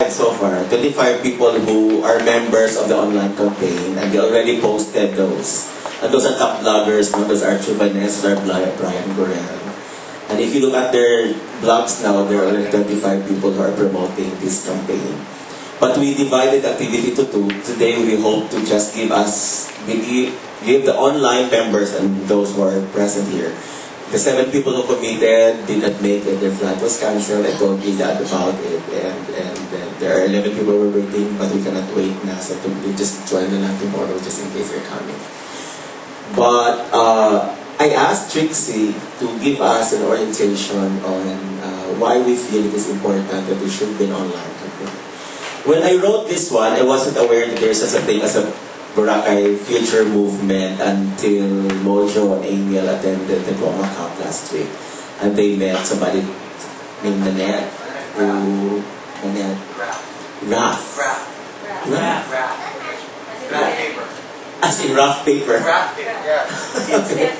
So far, 25 people who are members of the online campaign, and they already posted those. And those are top bloggers, no? Those are Chuvanes, those are Brian Gorel. And if you look at their blogs now, there are already 25 people who are promoting this campaign. But we divided the activity to two. Today we hope to just give the online members and those who are present here. The 7 people who committed did not make it. Their flight was cancelled. I told you that about it. And there are 11 people who are waiting, but we cannot wait now. So we just join the line tomorrow just in case they're coming. But I asked Trixie to give us an orientation on why we feel it is important that we should be an online campaign. When I wrote this one, I wasn't aware that there's such a thing as a Boracay Future Movement until Mojo and Emil attended the Goma Cup last week. And they met somebody named Nanette. Nanette? Raph. As in rough paper. Okay.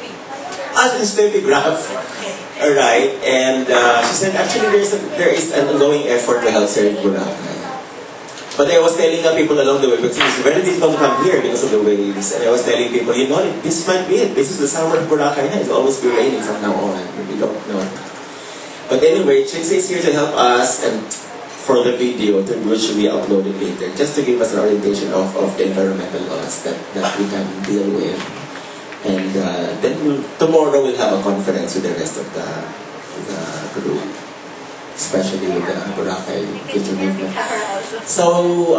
As in Steffi Graph. Alright. And she said actually there is an ongoing effort to help serve Boracay. But I was telling people along the way, because it's very difficult to come here because of the waves. And I was telling people, you know, this might be it. This is the summer of Boracay. It's always be raining from now on. We don't know. But anyway, Trixie is here to help us and for the video, which will be uploaded later, just to give us an orientation of the environmental laws that we can deal with. And then tomorrow we'll have a conference with the rest of the group, especially with the Boracay Future Movement. So,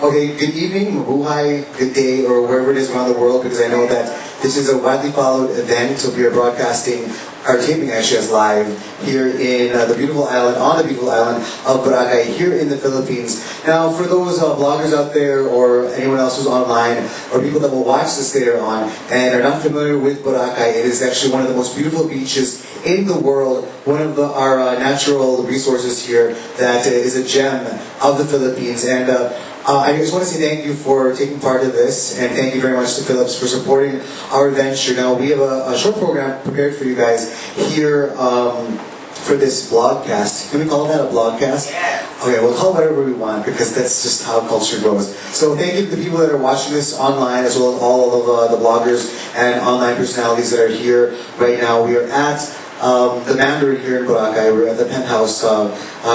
okay, good evening, mabuhay, good day, or wherever it is around the world, because I know that this is a widely followed event, so we are broadcasting our taping actually as live here in the beautiful island, on the beautiful island of Boracay, here in the Philippines. Now, for those bloggers out there, or anyone else who's online, or people that will watch this later on, and are not familiar with Boracay, it is actually one of the most beautiful beaches in the world, one of our natural resources here that is a gem of the Philippines. And I just want to say thank you for taking part of this, and thank you very much to Philips for supporting our venture. Now, we have a short program prepared for you guys here for this blogcast. Can we call that a blogcast? Yes. Okay, we'll call it whatever we want, because that's just how culture goes. So thank you to the people that are watching this online, as well as all of the bloggers and online personalities that are here right now. We are at the Mandarin here in Boracay. We're at the penthouse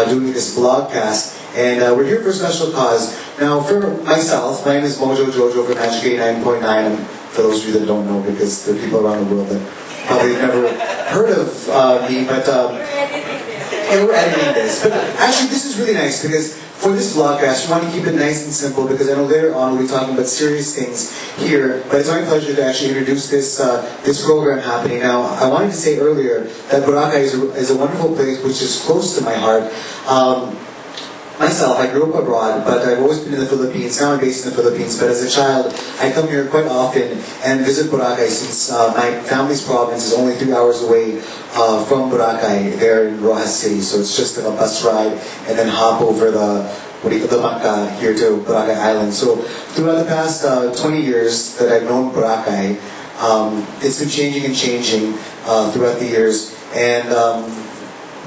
doing this blogcast. And we're here for a special cause. Now, for myself, my name is Mojo Jojo from Magic 89.9. For those of you that don't know, because there are people around the world that probably never heard of me, but we're editing this. But actually, this is really nice, because for this vlogcast, we want to keep it nice and simple, because I know later on we'll be talking about serious things here. But it's my pleasure to actually introduce this program happening. Now, I wanted to say earlier that Boracay is a wonderful place which is close to my heart. Myself, I grew up abroad, but I've always been in the Philippines. Now I'm based in the Philippines, but as a child, I come here quite often and visit Boracay, since my family's province is only 3 hours away from Boracay, there in Rojas City. So it's just a bus ride and then hop over the Bangka here to Boracay Island. So throughout the past 20 years that I've known Boracay, it's been changing and changing throughout the years. And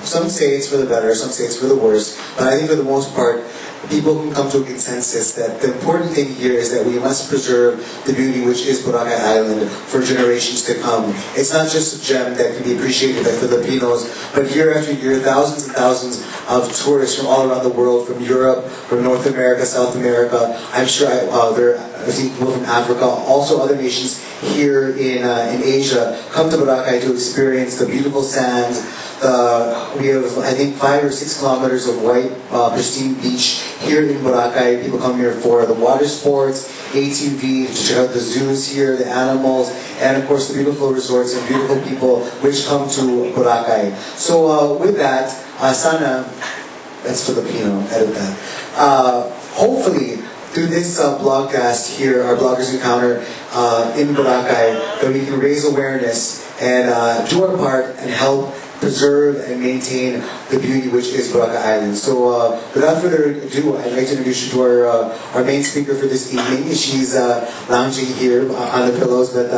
some say it's for the better, some say it's for the worse, but I think for the most part, people can come to a consensus that the important thing here is that we must preserve the beauty which is Boracay Island for generations to come. It's not just a gem that can be appreciated by Filipinos, but year after year, thousands and thousands of tourists from all around the world, from Europe, from North America, South America. I'm sure there are people from Africa, also other nations here in Asia, come to Boracay to experience the beautiful sands. We have, I think, 5 or 6 kilometers of white, pristine beach here in Boracay. People come here for the water sports, ATV, to check out the zoos here, the animals, and of course the beautiful resorts and beautiful people which come to Boracay. So with that, sana, that's Filipino, edit that. Hopefully, through this blogcast here, our Bloggers Encounter in Boracay, that we can raise awareness and do our part and help preserve and maintain the beauty which is Boracay Island. So without further ado, I'd like to introduce you to our main speaker for this evening. She's lounging here on the pillows, but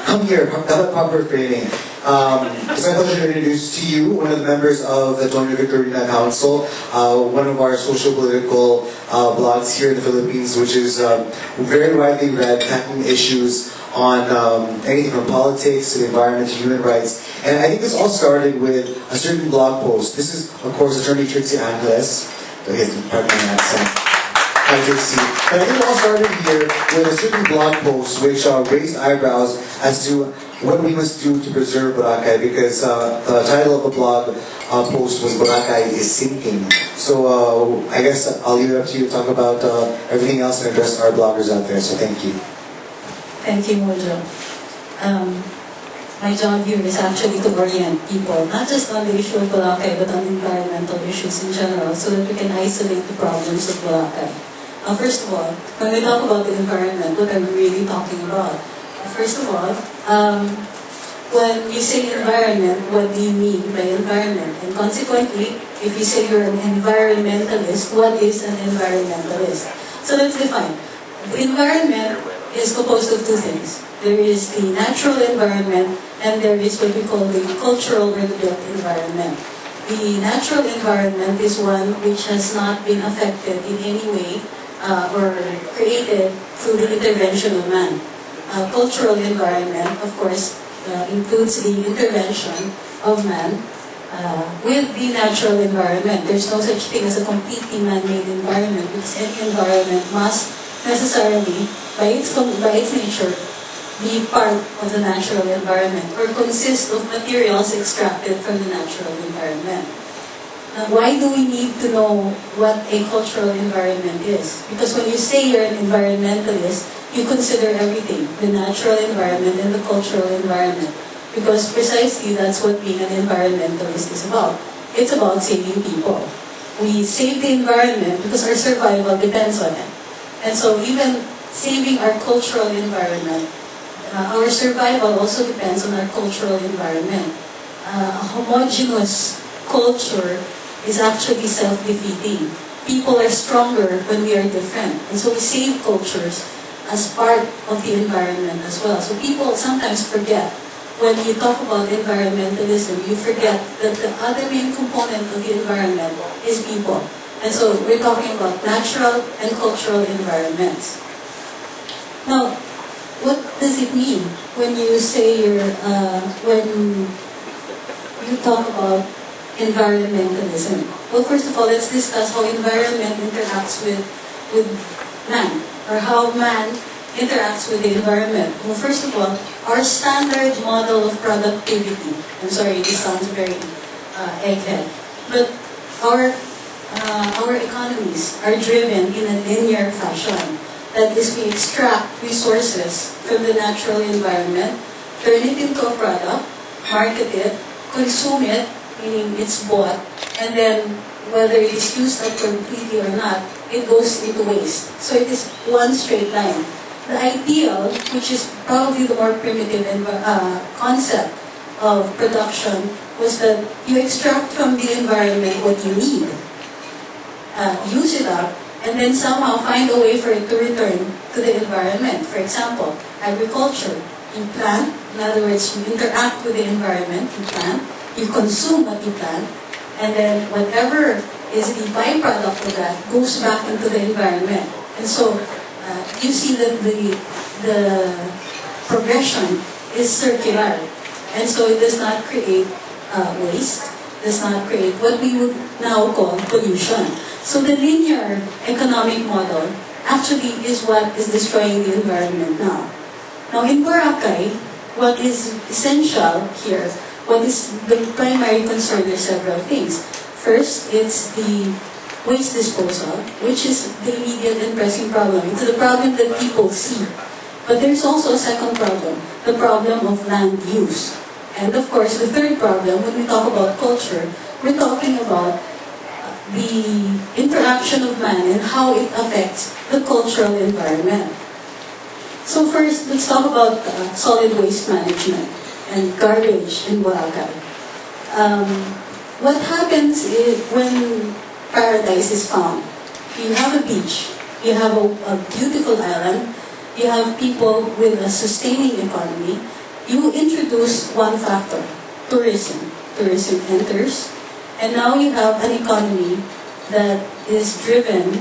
come here, have a proper framing. It's my pleasure to introduce to you one of the members of the Doña Victorina Council, one of our social-political blogs here in the Philippines, which is very widely read, tackling issues on anything from politics to the environment to human rights. And I think this all started with a certain blog post. This is, of course, Attorney Trixie Angeles. Pardon my accent. Hi, Trixie. But I think it all started here with a certain blog post which raised eyebrows as to what we must do to preserve Boracay, because the title of the blog post was Boracay is Sinking. So I guess I'll leave it up to you to talk about everything else and address our bloggers out there. So thank you. Thank you, Mojo. My job here is actually to orient people, not just on the issue of Boracay, but on environmental issues in general, so that we can isolate the problems of Boracay. First of all, when we talk about the environment, what are we really talking about? First of all, when you say environment, what do you mean by environment? And consequently, if you say you're an environmentalist, what is an environmentalist? So let's define. The environment is composed of two things. There is the natural environment, and there is what we call the cultural or the built environment. The natural environment is one which has not been affected in any way or created through the intervention of man. Cultural environment, of course, includes the intervention of man with the natural environment. There's no such thing as a completely man-made environment, because any environment must necessarily, by its nature, be part of the natural environment or consist of materials extracted from the natural environment. Why do we need to know what a cultural environment is? Because when you say you're an environmentalist, you consider everything, the natural environment and the cultural environment. Because precisely that's what being an environmentalist is about. It's about saving people. We save the environment because our survival depends on it. And so even saving our cultural environment, our survival also depends on our cultural environment. A homogeneous culture is actually self-defeating. People are stronger when we are different. And so we save cultures as part of the environment as well. So people sometimes forget, when you talk about environmentalism, you forget that the other main component of the environment is people. And so we're talking about natural and cultural environments. Now, what does it mean when you say when you talk about environmentalism? Well, first of all, let's discuss how environment interacts with man, or how man interacts with the environment. Well, first of all, our standard model of productivity, I'm sorry, this sounds very egghead, but our economies are driven in a linear fashion. That is, we extract resources from the natural environment, turn it into a product, market it, consume it, meaning it's bought, and then whether it is used up completely or not, it goes into waste. So it is one straight line. The ideal, which is probably the more primitive concept of production, was that you extract from the environment what you need, use it up, and then somehow find a way for it to return to the environment. For example, agriculture. You plant, in other words, you interact with the environment, you plant, you consume what you plant, and then whatever is the byproduct of that goes back into the environment. And so you see that the progression is circular. And so it does not create waste, does not create what we would now call pollution. So the linear economic model actually is what is destroying the environment now. Now in Boracay, what is essential here, what is the primary concern, are several things. First, it's the waste disposal, which is the immediate and pressing problem. It's the problem that people see. But there's also a second problem, the problem of land use. And of course, the third problem, when we talk about culture, we're talking about the interaction of man and how it affects the cultural environment. So first, let's talk about solid waste management and garbage in Boracay. What happens is when paradise is found? You have a beach, you have a beautiful island, you have people with a sustaining economy. You introduce one factor, tourism. Tourism enters, and now you have an economy that is driven